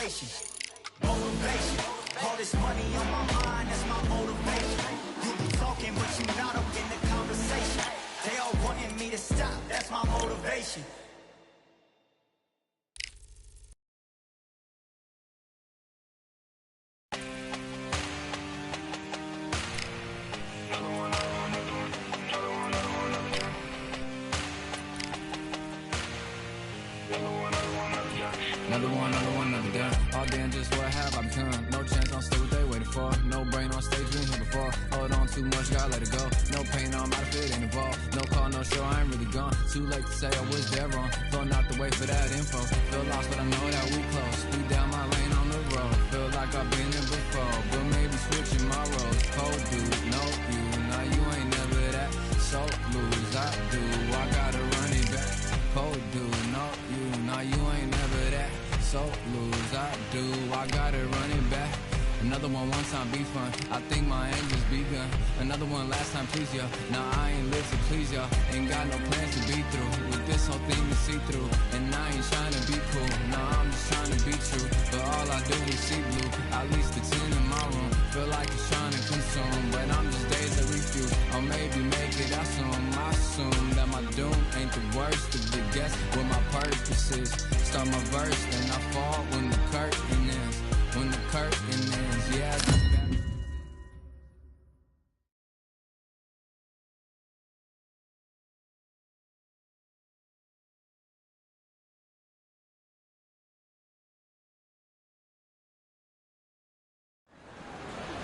motivation. Motivation. All this money on my mind, that's my motivation. You be talking, but you not up in the conversation. They all wanting me to stop, that's my motivation. Another gun. All damn, just what have I become? No chance, don't stay what they waiting for. No brain on stage, been here before. Hold on too much, gotta let it go. No pain, I'm out of it, ain't involved. No call, no show, I ain't really gone. Too late to say I was there wrong. Don't have to wait for that info. Feel lost, but I know that we close. We down my lane on the road. Feel like I've been there before, but maybe switching my roles. Cold dude, no you. Now you ain't never that. So lose, I do. I gotta run it back. Cold dude, no you. Now you ain't never that. So lose, I do, I gotta run it back. Another one time be fun, I think my end just begun. Another one last time please ya. Now I ain't live to please ya. Ain't got no plans to be through with this whole thing to see through. And I ain't trying to be cool, no I'm just trying to be true. But all I do is see blue, at least the 10 in my room. Feel like it's trying to consume, but I'm just days to refuse. Or maybe make it out soon. I assume that my doom ain't the worst of the guess what my purpose is. Start my verse, then I fall when the curtain ends. When the curtain ends, yeah.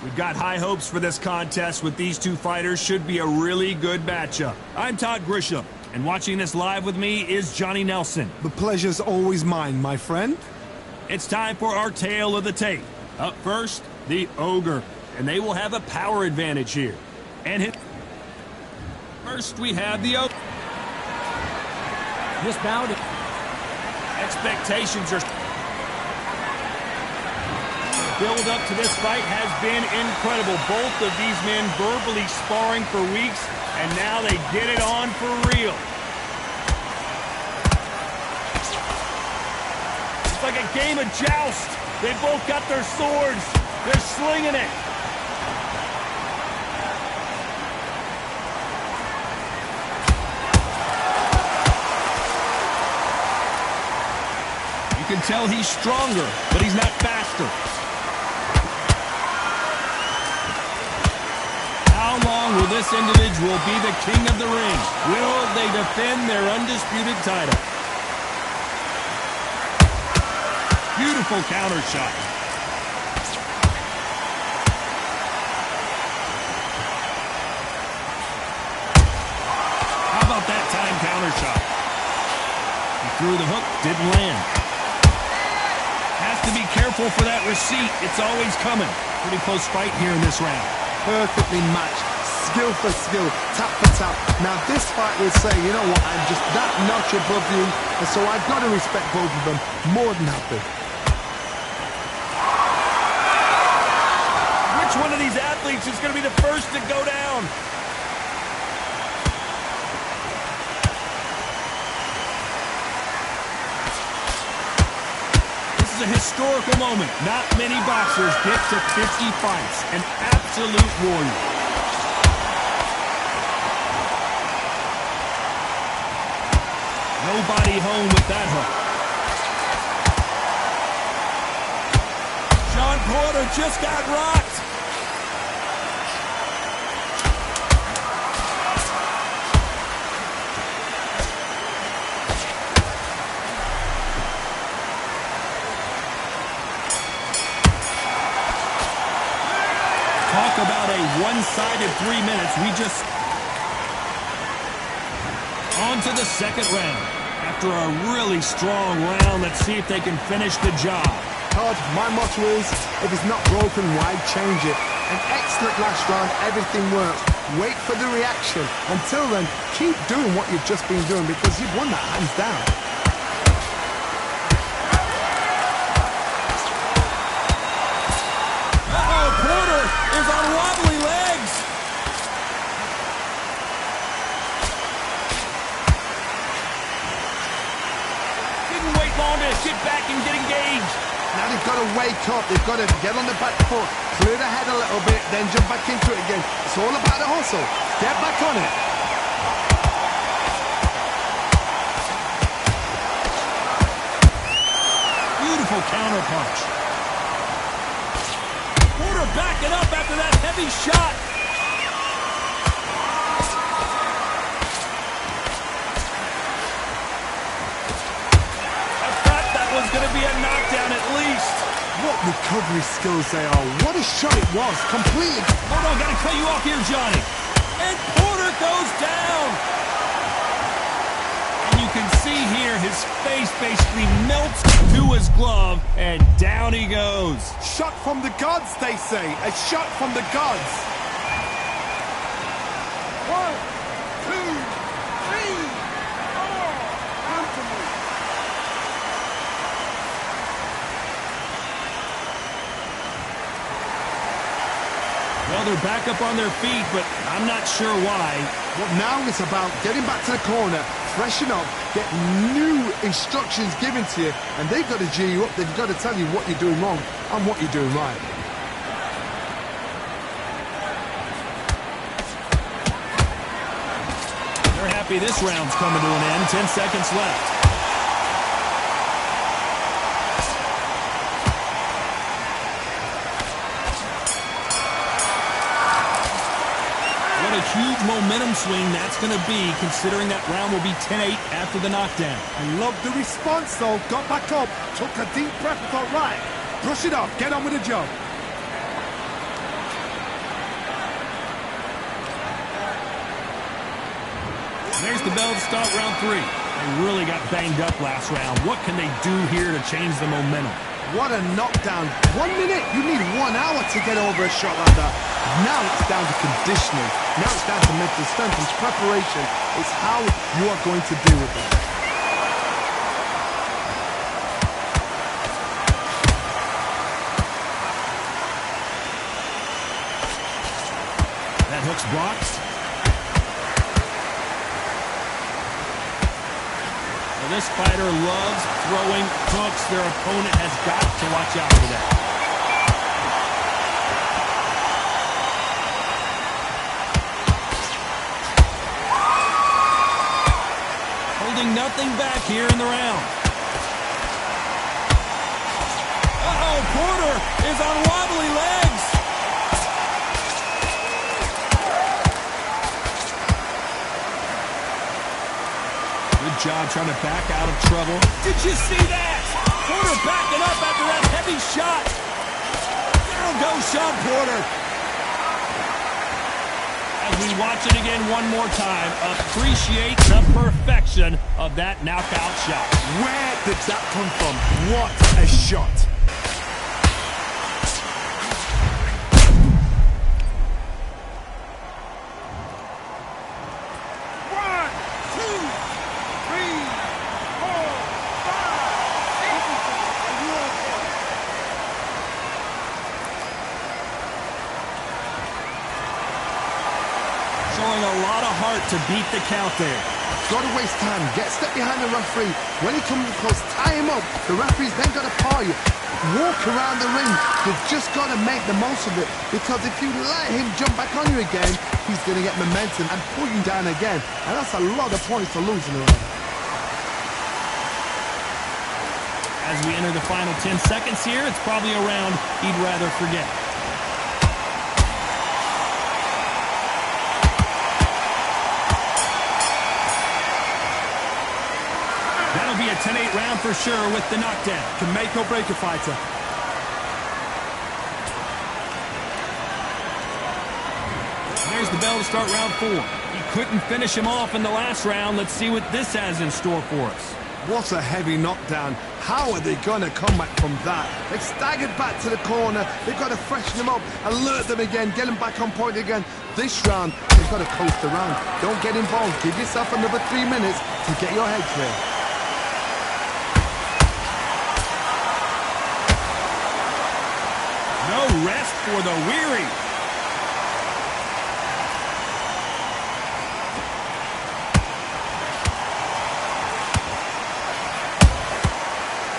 We've got high hopes for this contest with these two fighters. Should be a really good matchup. I'm Todd Grisham, and watching this live with me is Johnny Nelson. The pleasure's always mine, my friend. It's time for our tale of the tape. Up first, the Ogre, and they will have a power advantage here. And hit. First, we have the Ogre. This bout, Expectations are. Build up to this fight has been incredible. Both of these men verbally sparring for weeks, and now they get it on for real. It's like a game of joust. They both got their swords. They're slinging it. You can tell he's stronger, but he's not faster. How long will this individual be the king of the ring? Will they defend their undisputed title? Beautiful counter shot. How about that time counter shot? He threw the hook, didn't land. Has to be careful for that receipt. It's always coming. Pretty close fight here in this round. Perfectly matched, skill for skill, tap for tap. Now this fight will say, you know what, I'm just that notch above you, and so I've got to respect both of them more than happy. Which one of these athletes is going to be the first to go down? A historical moment. Not many boxers get to 50 fights. An absolute warrior. Nobody home with that hook. Sean Porter just got rocked. Talk about a one-sided 3 minutes. We just... On to the second round. After a really strong round, let's see if they can finish the job. Todd, my motto is, if it's not broken, why change it? An excellent last round, everything works. Wait for the reaction. Until then, keep doing what you've just been doing because you've won that hands down. Porter is on wobbly legs. Didn't wait long to get back and get engaged. Now they've got got to wake up. They've got to get on the back foot, clear the head a little bit, then jump back into it again. It's all about the hustle. Get back on it. Beautiful counter punch. Porter backing up after that heavy shot. I thought that was going to be a knockdown at least. What recovery skills they are. What a shot it was. Completely. Hold on, got to cut you off here, Johnny. And Porter goes down. And you can see here his face basically melts to his glove, and down he goes. Shot from the gods, they say. A shot from the gods. 1, 2, 3, 4. Come to me. Well, they're back up on their feet, but I'm not sure why. Well, now it's about getting back to the corner, freshen up, get new instructions given to you, and they've got to G you up. They've got to tell you what you're doing wrong and what you're doing right. They're happy this round's coming to an end. 10 seconds left. What a huge momentum swing that's going to be, considering that round will be 10-8 after the knockdown. I love the response, though. Got back up, took a deep breath and thought, right, brush it off, get on with the job. There's the bell to start round 3. They really got banged up last round. What can they do here to change the momentum? What a knockdown. 1 minute, you need 1 hour to get over a shot like that. Now it's down to conditioning. Now it's down to mental strength and preparation. It's how you are going to deal with it. That hook's blocked. Well, this fighter loves throwing hooks. Their opponent has got to watch out for that. Holding nothing back here in the round. Uh-oh, Porter is on wobbly legs. Good job trying to back out of trouble. Did you see that? Porter backing up after that heavy shot. Down goes Sean Porter. As we watch it again one more time, appreciate the perfection of that knockout shot. Where did that come from? What a shot. Showing a lot of heart to beat the count there. Got to waste time. Get a step behind the referee. When he comes close, tie him up. The referee's then got to paw you. Walk around the ring. You've just got to make the most of it. Because if you let him jump back on you again, he's going to get momentum and pull you down again. And that's a lot of points to lose in a round. As we enter the final 10 seconds here, it's probably a round he'd rather forget. That'll be a 10-8 round for sure with the knockdown. Can make or break a fighter. There's the bell to start round 4. He couldn't finish him off in the last round. Let's see what this has in store for us. What a heavy knockdown. How are they going to come back from that? They've staggered back to the corner. They've got to freshen them up, alert them again, get them back on point again. This round, they've got to coast around. Don't get involved. Give yourself another 3 minutes to get your head clear. No rest for the weary.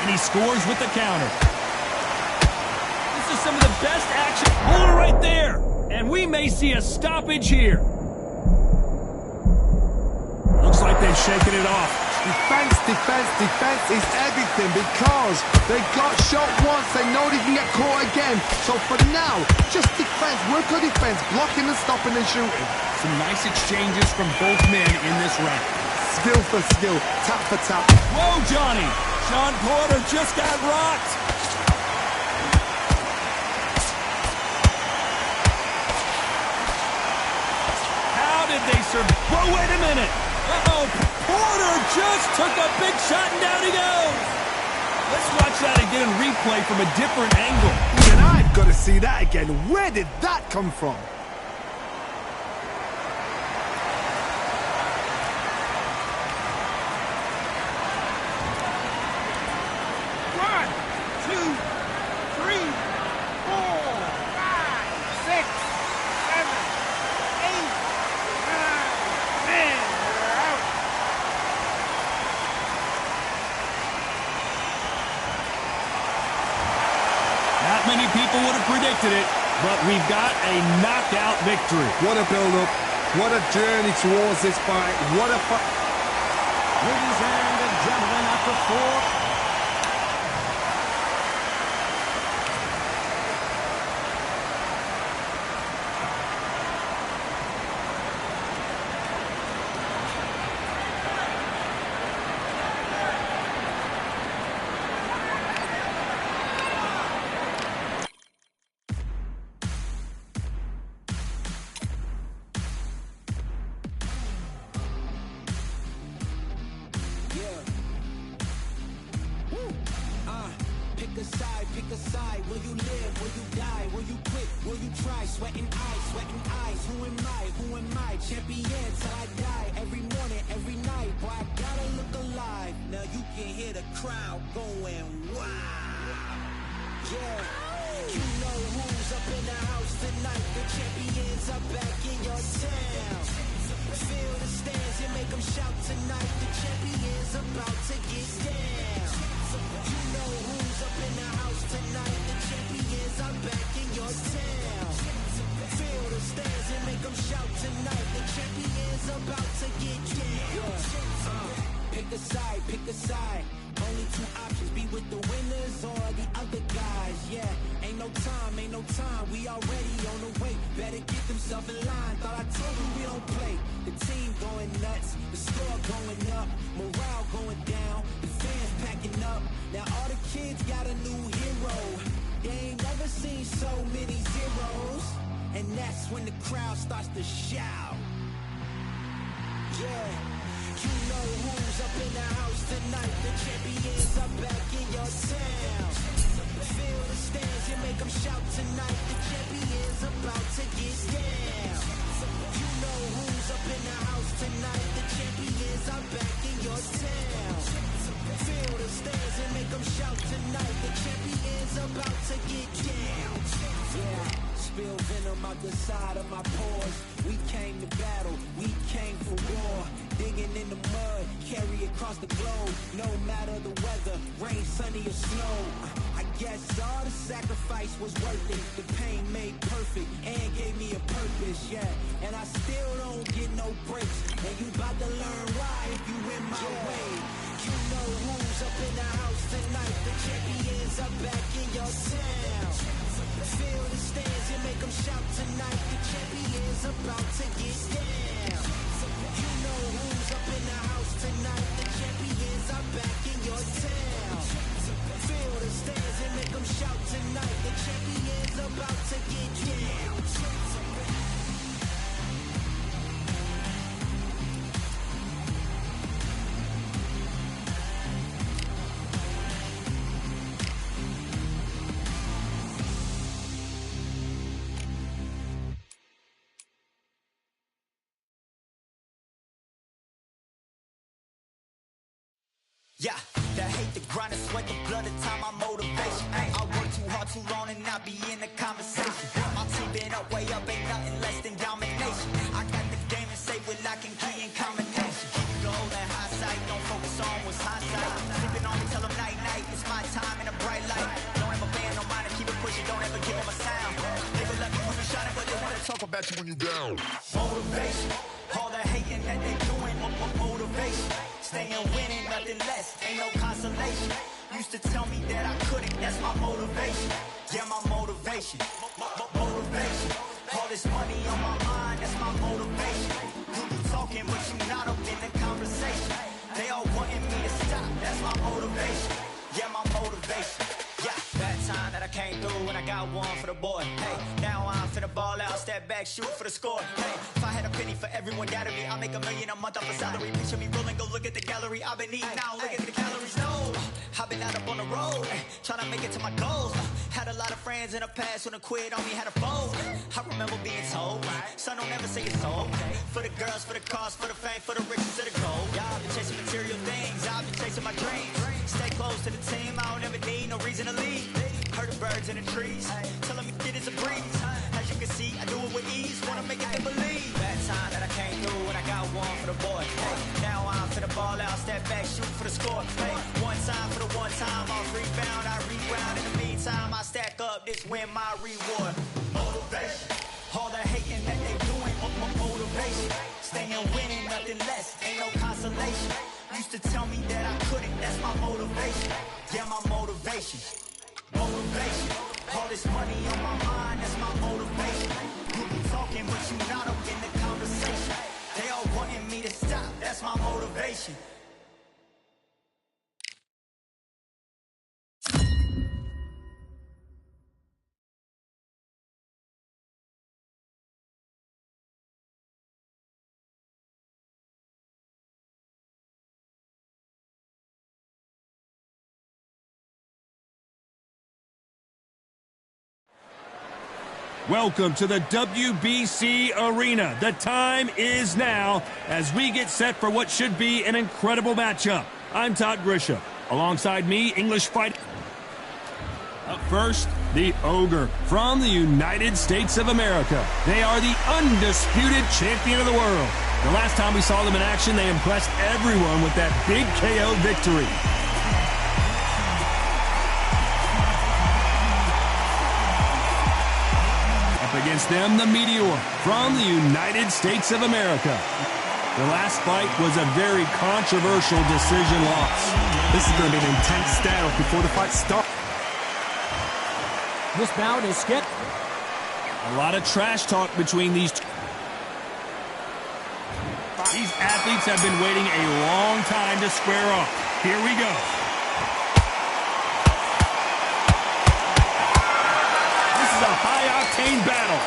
And he scores with the counter. This is some of the best action. Hold it right there. And we may see a stoppage here. Looks like they've shaken it off. Defense, defense, defense is everything because they got shot once. They know they can get caught again. So for now, just defense, work on defense, blocking and stopping and shooting. Some nice exchanges from both men in this round. Skill for skill, tap for tap. Whoa, Johnny. Sean Porter just got rocked. How did they survive? Whoa, wait a minute. Uh-oh, Porter just took a big shot and down he goes. Let's watch that again in replay from a different angle. Even I've got to see that again. Where did that come from? Many people would have predicted it, but we've got a knockout victory. What a build-up. What a journey towards this fight. What a fight. Ladies and gentlemen, after 4. Pick a side. Will you live? Will you die? Will you quit? Will you try? Sweating eyes. Who am I? Who am I? Champion till I die. Every morning, every night. Boy, I gotta look alive. Now you can hear the crowd going wow. Yeah. You know who's up in the house tonight. The champions are back in your town. Feel the stands and make them shout tonight. The champions about to get down. You know who's up in the house tonight. The champions are back in your town. Feel the stands and make them shout tonight. The champions about to get down. Pick a side, pick a side. Only two options, be with the winners or the other guys. Yeah, ain't no time, we already on the way. Better get themselves in line. Thought I told you we don't play. The team going nuts, the score going up, morale going down, the fans packing up. Now all the kids got a new hero. They ain't never seen so many zeros. And that's when the crowd starts to shout. Yeah. You know who's up in the house tonight. The champions are back in your town. Feel the stands and make them shout tonight. The champions about to get down. You know who's up in the house tonight. The champions are back in your town. Feel the stands and make them shout tonight. The champions about to get down. Yeah. Spill venom out the side of my pores. We came to battle, we came for war. Digging in the mud, carry across the globe. No matter the weather, rain, sunny or snow. I guess all the sacrifice was worth it. The pain made perfect and gave me a purpose, yeah. And I still don't get no breaks. And you about to learn why if you in my way. You know who's up in the house tonight. The champions are back in your town. Feel the stands and make them shout tonight. The champions about to get down. You know who's up in the house tonight. The champions are back in your town. Feel the stands and make them shout tonight. The champions about to get down. Yeah, the hate, the grind, the sweat, the blood, the time, my motivation. I work too hard, too long, and not be in the conversation. My team been up, way up, ain't nothing less than domination. I got the game and say with lock and key and combination. Keep it goal and high sight, don't focus on what's hindsight. Sleeping on me, tell them night, night, it's my time in a bright light. Don't ever ban no mind and keep it pushing, don't ever back you when you down. Motivation, all the hating that they doing, motivation. Staying winning, nothing less, ain't no consolation. Used to tell me that I couldn't, that's my motivation. Yeah, my motivation, motivation. All this money on my mind, that's my motivation. You be talking, but you not up in the conversation. They all wanting me to stop, that's my motivation. Yeah, my motivation. Yeah, that time that I came through and I got one for the boy. Hey, now I'm finna ball out, step back, shoot for the score. Hey, if I had a penny for everyone doubted me, I'll make $1 million a month off a salary. Picture me rolling, go look at the gallery. I've been eating now, look at the calories. No, I've been out up on the road, trying to make it to my goals. Had a lot of friends in the past when I quit on me, had a fold. I remember being told, son, don't ever say it's all. For the girls, for the cars, for the fame, for the riches, for the gold. Y'all been chasing material things, I've been chasing my dreams. Stay close to the team, I don't ever need no reason to leave. Heard the birds in the trees, telling me it is a breeze. As you can see, I do it with ease, wanna make it to believe. That time that I came through and I got one for the boy. Hey, now I'm finna ball out, step back, shoot for the score. Hey, one time for the one time, I'll rebound, I reground. In the meantime, I stack up, this win my reward. Motivation, all the hating that they doing, motivation. Staying winning, nothing less, ain't no consolation. Used to tell me that I couldn't, that's my motivation. Yeah, my motivation. Motivation, all this money on my mind, that's my motivation. You be talking, but you not up in the conversation. They all wanting me to stop, that's my motivation. Welcome to the WBC Arena. The time is now as we get set for what should be an incredible matchup. I'm Todd Grisham. Alongside me, English fighter. Up first, the Ogre from the United States of America. They are the undisputed champion of the world. The last time we saw them in action, they impressed everyone with that big KO victory. Against them, the Meteor from the United States of America. The last fight was a very controversial decision loss. This is going to be an intense stare before the fight starts. This bout is skip. A lot of trash talk between these two. These athletes have been waiting a long time to square off. Here we go. A high-octane battle.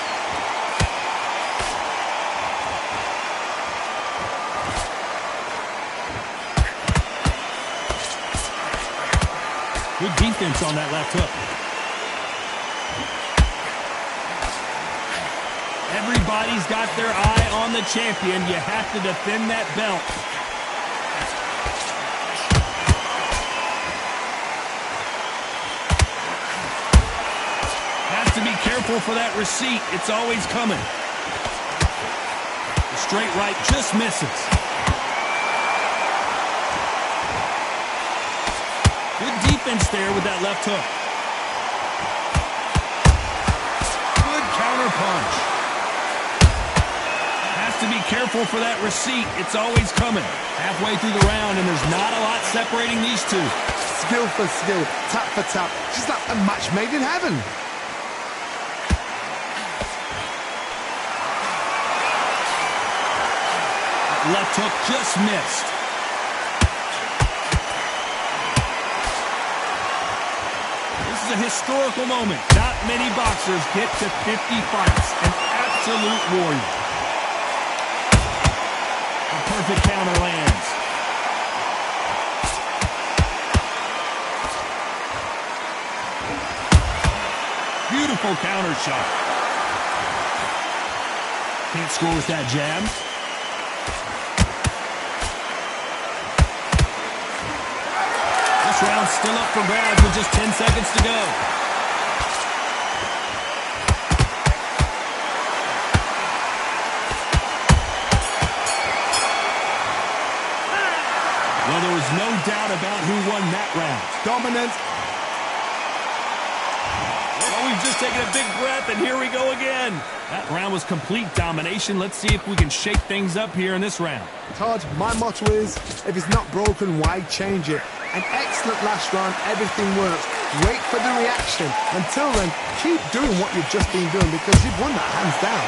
Good defense on that left hook. Everybody's got their eye on the champion. You have to defend that belt. To be careful for that receipt. It's always coming. The straight right just misses. Good defense there with that left hook. Good counter punch. Has to be careful for that receipt. It's always coming. Halfway through the round, and there's not a lot separating these two. Skill for skill, tap for tap. Just like a match made in heaven. Left hook just missed. This is a historical moment. Not many boxers get to 50 fights. An absolute warrior. A perfect counter lands. Beautiful counter shot. Can't score with that jab. This round's still up for grabs with just 10 seconds to go. Well, there was no doubt about who won that round. Dominant. Well, we've just He's taking a big breath, and here we go again. That round was complete domination. Let's see if we can shake things up here in this round. Todd, my motto is, if it's not broken, why change it? An excellent last round, everything works. Wait for the reaction. Until then, keep doing what you've just been doing because you've won that hands down.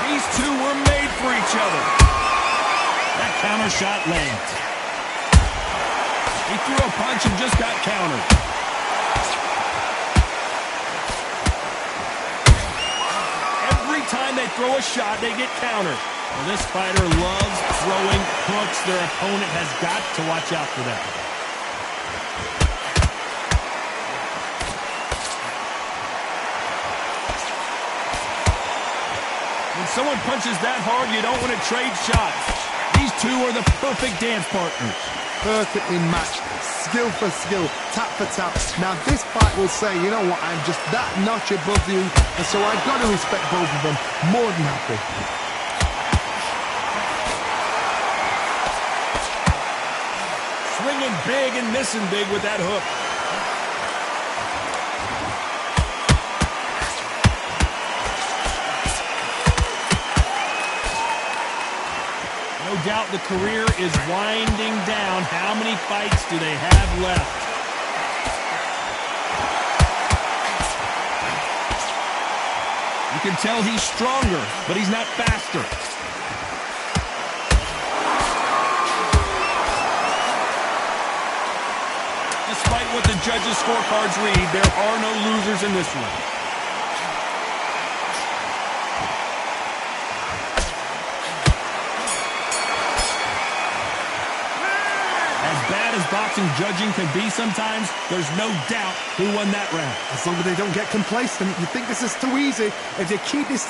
These two were made for each other. That counter shot lands. He threw a punch and just got countered. Every time they throw a shot, they get countered. Well, this fighter loves throwing hooks. Their opponent has got to watch out for that. When someone punches that hard, you don't want to trade shots. These two are the perfect dance partners. Perfectly matched, skill for skill, tap for tap. Now this fight will say, you know what, I'm just that notch above you, and so I've got to respect both of them. More than happy. Swinging big and missing big with that hook. No doubt the career is winding down. How many fights do they have left? You can tell he's stronger, but he's not faster. Despite what the judges' scorecards read, there are no losers in this one. Boxing judging can be sometimes, there's no doubt who won that round. As long as they don't get complacent, you think this is too easy. If you keep this...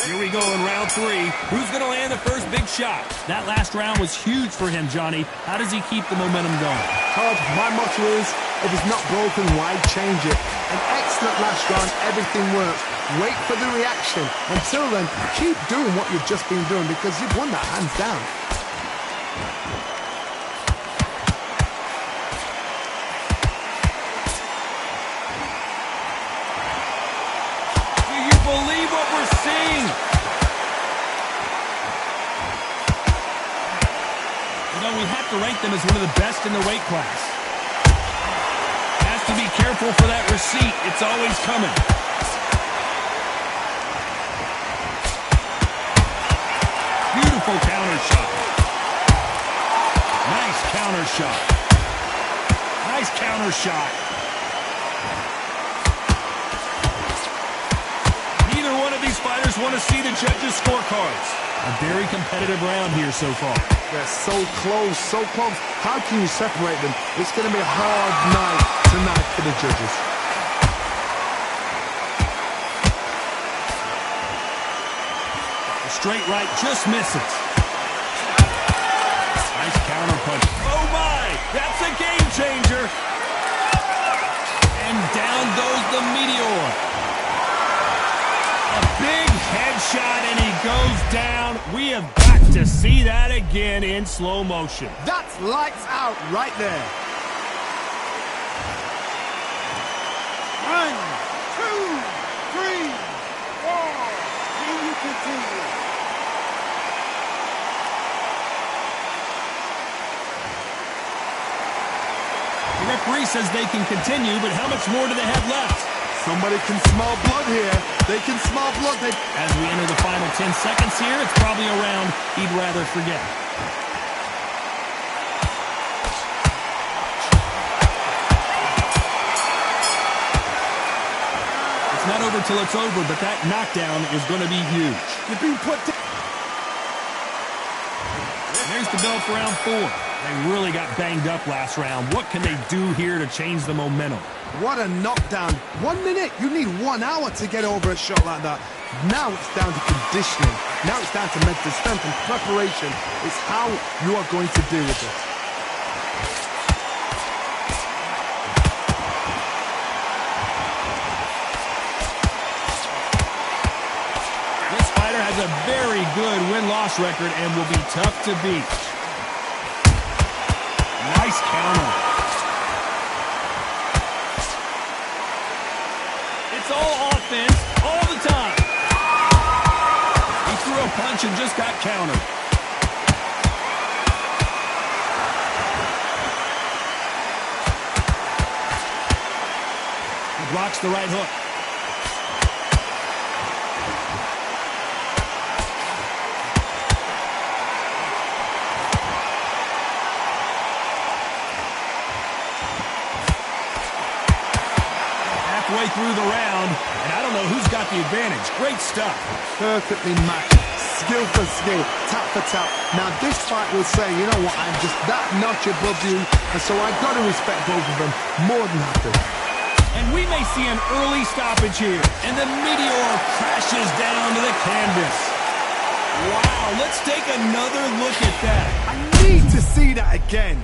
Here we go in round three. Who's going to land the first big shot? That last round was huge for him, Johnny. How does he keep the momentum going? Todd, my motto is, if it's not broken, why change it? An excellent last round, everything works. Wait for the reaction. Until then, keep doing what you've just been doing because you've won that hands down. Believe what we're seeing. You know, we have to rank them as one of the best in the weight class. Has to be careful for that receipt. It's always coming. Beautiful counter shot. Nice counter shot. Nice counter shot. Neither one of these fighters want to see the judges' scorecards. A very competitive round here so far. They're so close, so close. How can you separate them? It's going to be a hard night tonight for the judges. The straight right just misses. Nice counter punch. Oh my! That's a game changer! And down goes the meteor. A big headshot and he goes down. We have got to see that again in slow motion. That's lights out right there. 1, 2, 3, 4. Can you continue? The referee says they can continue, but how much more do they have left? Somebody can smell blood here. They can smell blood. As we enter the final 10 seconds here, it's probably a round he'd rather forget. It's not over till it's over, but that knockdown is going to be huge. You've been put down. There's the bell for round 4. They really got banged up last round. What can they do here to change the momentum? What a knockdown. 1 minute. You need 1 hour to get over a shot like that. Now it's down to conditioning. Now it's down to mental strength and preparation. It's how you are going to deal with it. This fighter has a very good win-loss win-loss record and will be tough to beat. Nice counter. It's all offense all the time. He threw a punch and just got countered. He blocks the right hook. Halfway through the round, and I don't know who's got the advantage. Great stuff. Perfectly matched. Skill for skill, tap for tap. Now this fight will say, you know what, I'm just that notch above you, and so I've got to respect both of them more than happy. And we may see an early stoppage here, and the Meteor crashes down to the canvas. Wow, let's take another look at that. I need to see that again.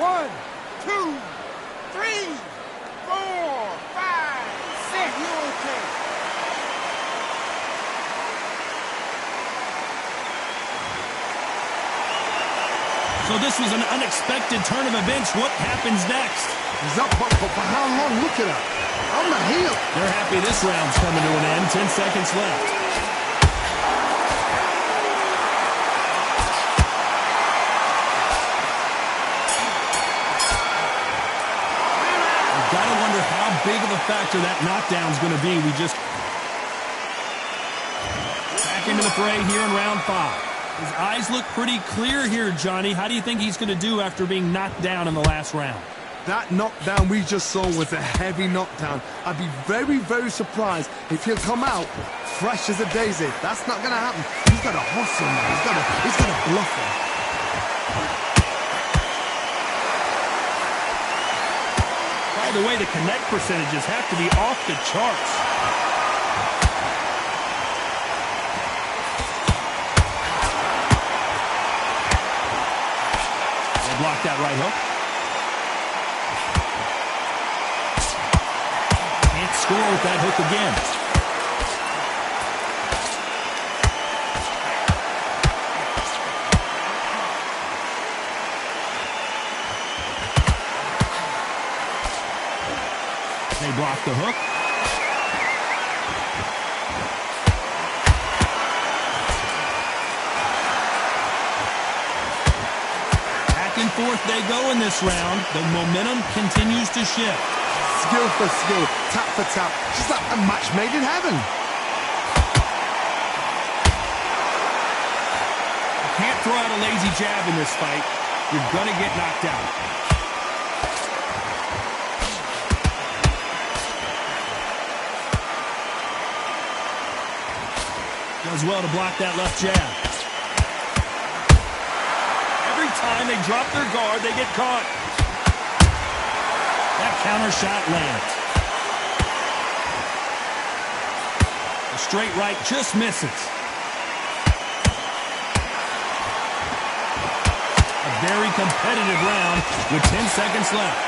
One, two, three, four, five, six. You okay? So this was an unexpected turn of events. What happens next? He's up, but for how long? Look at that. On the heel. They're happy this round's coming to an end. 10 seconds left. Gotta wonder how big of a factor that knockdown's going to be. We just back into the fray here in round 5. His eyes look pretty clear here, Johnny. How do you think he's going to do after being knocked down in the last round? That knockdown we just saw was a heavy knockdown. I'd be very, very surprised if he'll come out fresh as a daisy. That's not going to happen. He's got to hustle now. He's got to bluff him. By the way, the connect percentages have to be off the charts. They block that right hook. Can't score with that hook again. They block the hook. Back and forth they go in this round. The momentum continues to shift. Skill for skill, tap for tap. Just like a match made in heaven. You can't throw out a lazy jab in this fight. You're going to get knocked out. Does well to block that left jab. Every time they drop their guard, they get caught. That counter shot lands. The straight right just misses. A very competitive round with 10 seconds left.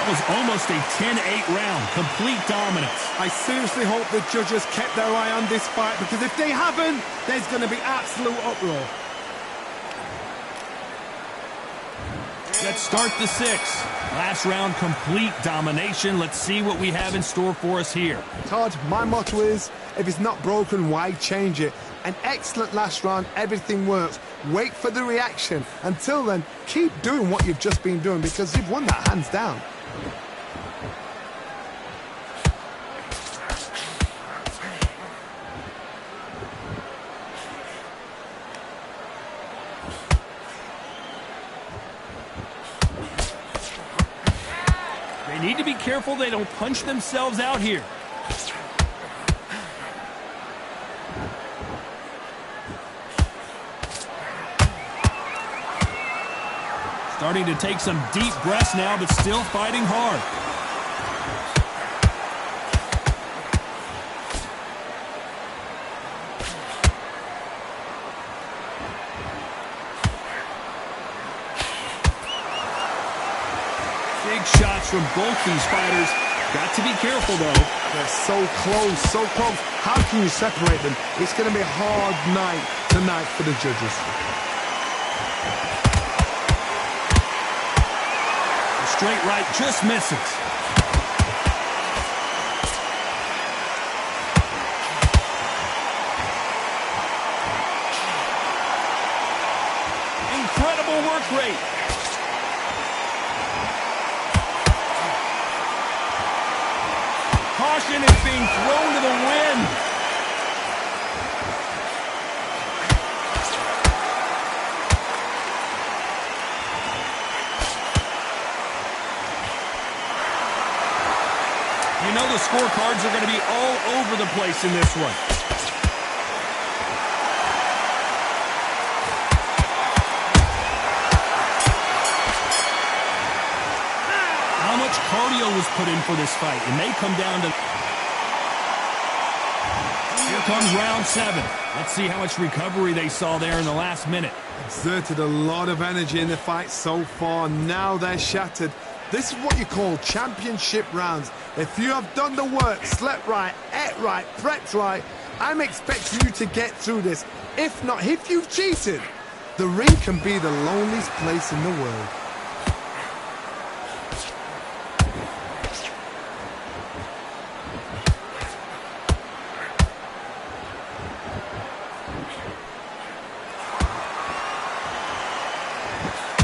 Was almost a 10-8 round. Complete dominance. I seriously hope the judges kept their eye on this fight, because if they haven't, there's going to be absolute uproar. Let's start the 6th. Last round, complete domination. Let's see what we have in store for us here. Todd, my motto is, if it's not broken, why change it? An excellent last round, everything works. Wait for the reaction. Until then, keep doing what you've just been doing, because you've won that hands down. They need to be careful they don't punch themselves out here. Starting to take some deep breaths now, but still fighting hard. Big shots from both these fighters. Got to be careful, though. They're so close, so close. How can you separate them? It's going to be a hard night tonight for the judges. A straight right just misses. Incredible work rate. Caution is being thrown to the wind. You know the scorecards are going to be all over the place in this one. How much cardio was put in for this fight? It may come down to... Here comes round 7. Let's see how much recovery they saw there in the last minute. Exerted a lot of energy in the fight so far. Now they're shattered. This is what you call championship rounds. If you have done the work, slept right, ate right, prepped right, I'm expecting you to get through this. If not, if you've cheated, the ring can be the loneliest place in the world.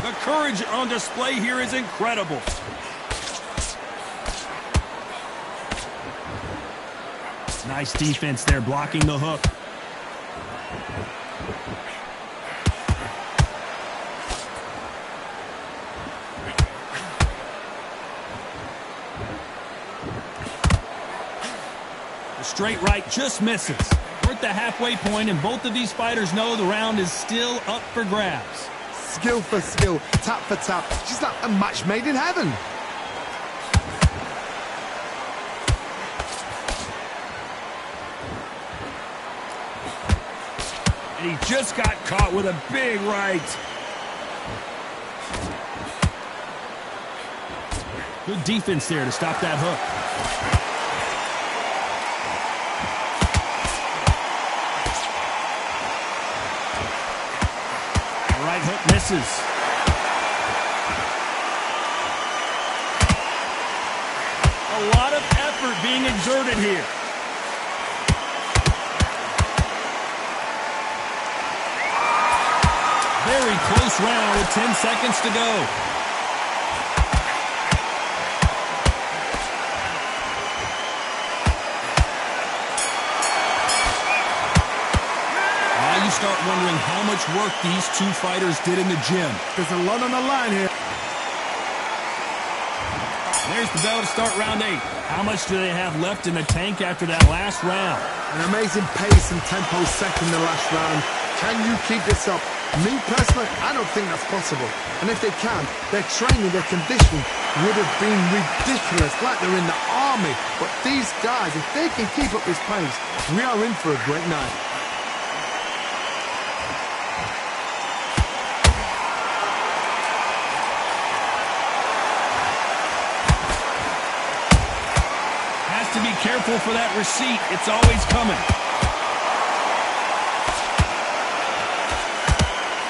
The courage on display here is incredible. Nice defense there, blocking the hook. The straight right just misses. We're at the halfway point, and both of these fighters know the round is still up for grabs. Skill for skill, tap for tap, just like a match made in heaven. And he just got caught with a big right. Good defense there to stop that hook. Right hook misses. A lot of effort being exerted here. Very close round with 10 seconds to go. You start wondering how much work these two fighters did in the gym. There's a lot on the line here. There's the bell to start round 8. How much do they have left in the tank after that last round? An amazing pace and tempo set in the last round. Can you keep this up? Me personally, I don't think that's possible. And if they can, their training, their conditioning would have been ridiculous, like they're in the army. But these guys, if they can keep up this pace, we are in for a great night. To be careful for that receipt. It's always coming.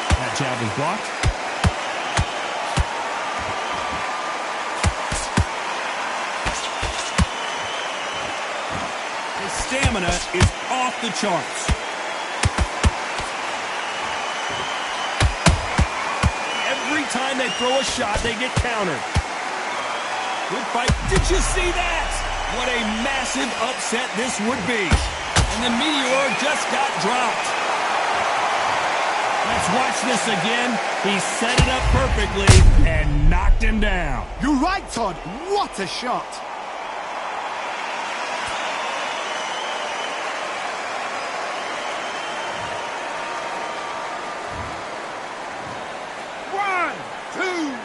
That jab was blocked. His stamina is off the charts. Every time they throw a shot, they get countered. Good fight. Did you see that? What a massive upset this would be. And the Meteor just got dropped. Let's watch this again. He set it up perfectly and knocked him down. You're right, Todd. What a shot. One, two,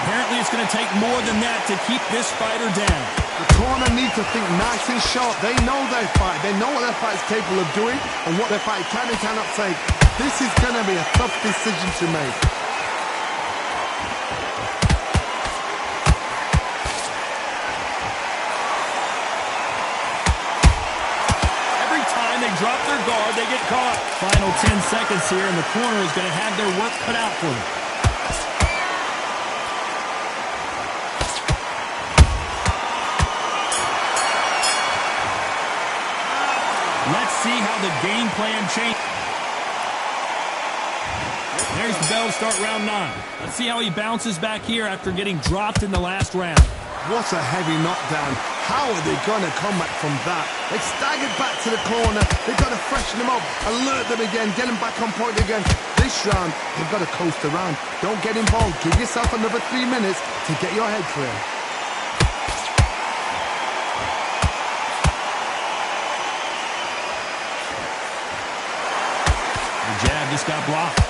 Apparently it's going to take more than that to keep this fighter down. The corner need to think nice and sharp. They know their fight. They know what their fight is capable of doing and what their fight can and cannot take. This is going to be a tough decision to make. Every time they drop their guard, they get caught. Final 10 seconds here, and the corner is going to have their work cut out for them. Let's see how the game plan changes. There's the bell to start round 9. Let's see how he bounces back here after getting dropped in the last round. What a heavy knockdown. How are they going to come back from that? They staggered back to the corner. They've got to freshen them up, alert them again, get them back on point again. This round, they've got to coast around. Don't get involved. Give yourself another 3 minutes to get your head clear. The jab just got blocked.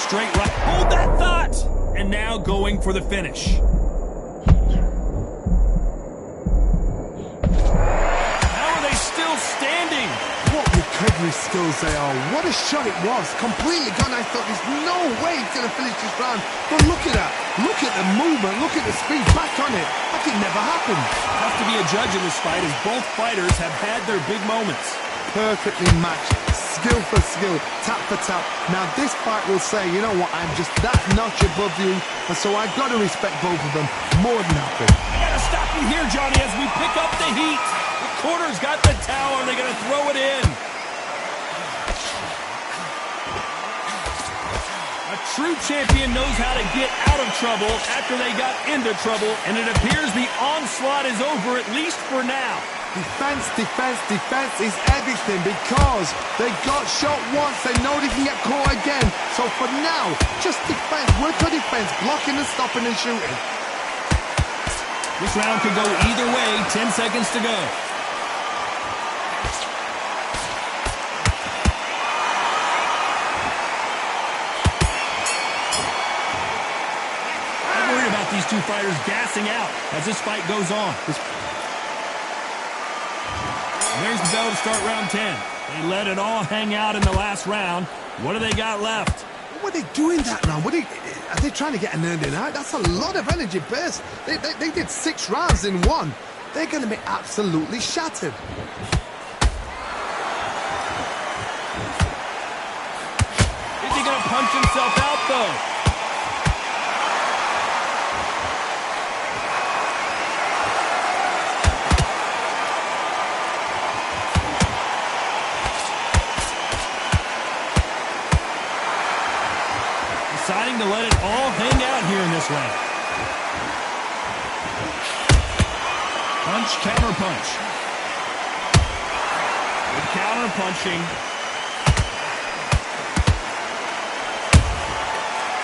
Straight right. Hold that thought! And now going for the finish. How are they still standing? What recovery skills they are. What a shot it was. Completely gone. I thought there's no way he's going to finish this round. But look at that. Look at the movement. Look at the speed. Back on it. Like it never happened. Tough to be a judge in this fight as both fighters have had their big moments. Perfectly matched. Skill for skill, tap for tap. Now this fight will say, you know what, I'm just that notch above you, and so I've got to respect both of them more than happy. I gotta stop you here, Johnny, as we pick up the heat. The corner's got the towel, and they're gonna throw it in. A true champion knows how to get out of trouble after they got into trouble, and it appears the onslaught is over, at least for now. Defense, defense, defense is everything because they got shot once. They know they can get caught again. So for now, just defense. Work on defense, blocking and stopping and shooting. This round could go either way. 10 seconds to go. I'm worried about these two fighters gassing out as this fight goes on. There's the bell to start round 10. They let it all hang out in the last round. What do they got left? What are they doing that round? Are they trying to get an earning out? That's a lot of energy burst. They did 6 rounds in one. They're going to be absolutely shattered. Is he going to punch himself out, though? Deciding to let it all hang out here in this round. Punch, counter punch. Good counter punching.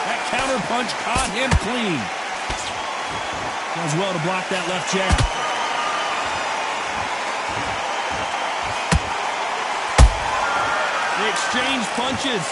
That counter punch caught him clean. Does well to block that left jab. They exchange punches.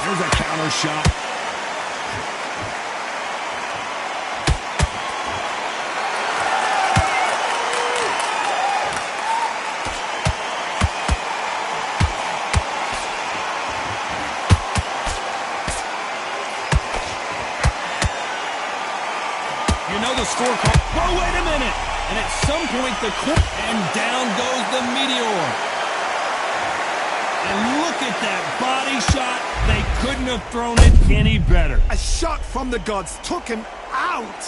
There's a counter shot. You know the score card. Whoa, wait a minute. And at some point, and down goes the meteor. And look at that body shot. They couldn't have thrown it any better. A shot from the gods took him out.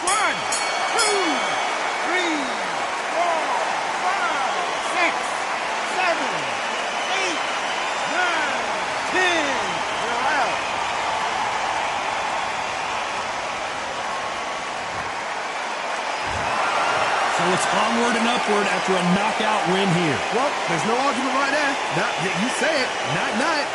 One, two, three, four, five, six, seven, eight, nine, 10. You're out. So it's onward and upward after a knockout win here. Well, there's no argument right there. You say it. Night-night.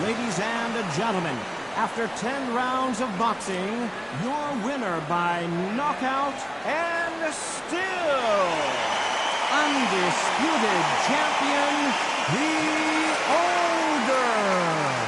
Ladies and gentlemen, after 10 rounds of boxing, your winner by knockout and still undisputed champion, the Ogre.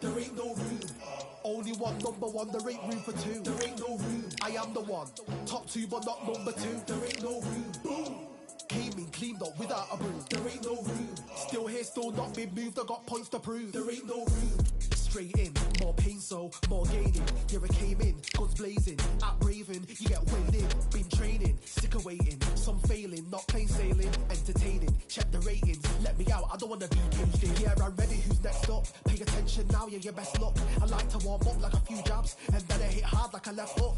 There ain't no room. Only one number one, there ain't room for two. There ain't no room. I am the one. Top two, but not number two. There ain't no room. Boom. Came in, cleaned up without a broom. There ain't no room. Still here, still not been moved. I got points to prove. There ain't no room. Straight in, more pain, so more gaining. Yeah, I came in, guns blazing, at Raven, you get weighed in. Been training, sick of waiting, some failing, not plain sailing, entertaining. Check the ratings, let me out, I don't wanna be caged in. Yeah, I'm ready, who's next up? Pay attention now, yeah, your best luck. I like to warm up like a few jabs, and then I hit hard like a left hook.